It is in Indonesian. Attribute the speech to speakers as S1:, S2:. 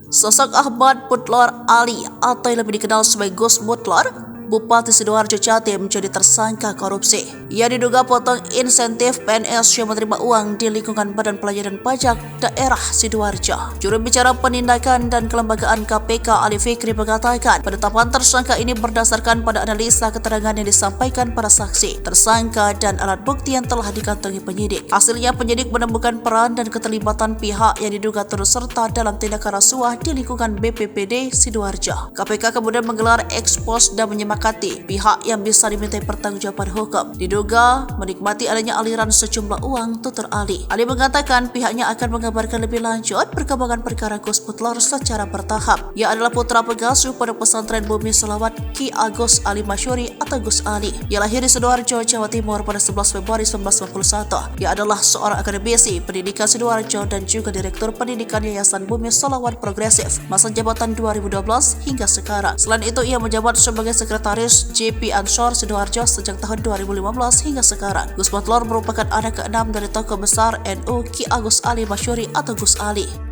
S1: Sosok Ahmad Mutlor Ali atau yang lebih dikenal sebagai Gus Mutlor, Bupati Sidoarjo Jatim menjadi tersangka korupsi. Ia diduga potong insentif PNS yang menerima uang di lingkungan Badan Pelayanan Pajak Daerah Sidoarjo. Juru bicara Penindakan dan Kelembagaan KPK Ali Fikri mengatakan penetapan tersangka ini berdasarkan pada analisa keterangan yang disampaikan para saksi, tersangka dan alat bukti yang telah dikantongi penyidik. Hasilnya penyidik menemukan peran dan keterlibatan pihak yang diduga turut serta dalam tindakan rasuah di lingkungan BPPD Sidoarjo. KPK kemudian menggelar ekspos dan menyepakati pihak yang bisa dimintai pertanggungjawaban hukum diduga menikmati adanya aliran sejumlah uang tutur Ali. Ali mengatakan pihaknya akan mengabarkan lebih lanjut perkembangan perkara Gus Mutlor secara bertahap. Ia adalah putra pengasuh Pondok Pesantren Bumi Selawat Ki Agus Ali Masyuri atau Gus Ali. Ia lahir di Sidoarjo, Jawa Timur pada 11 Februari 1991. Ia adalah seorang akademisi pendidikan Sidoarjo dan juga Direktur Pendidikan Yayasan Bumi Selawat Progresif masa jabatan 2012 hingga sekarang. Selain itu, ia menjabat sebagai Sekretaris JP Ansor Sidoarjo sejak tahun 2015 hingga sekarang. Gus Mutlor merupakan anak keenam dari tokoh besar NU Ki Agus Ali Masyuri atau Gus Ali.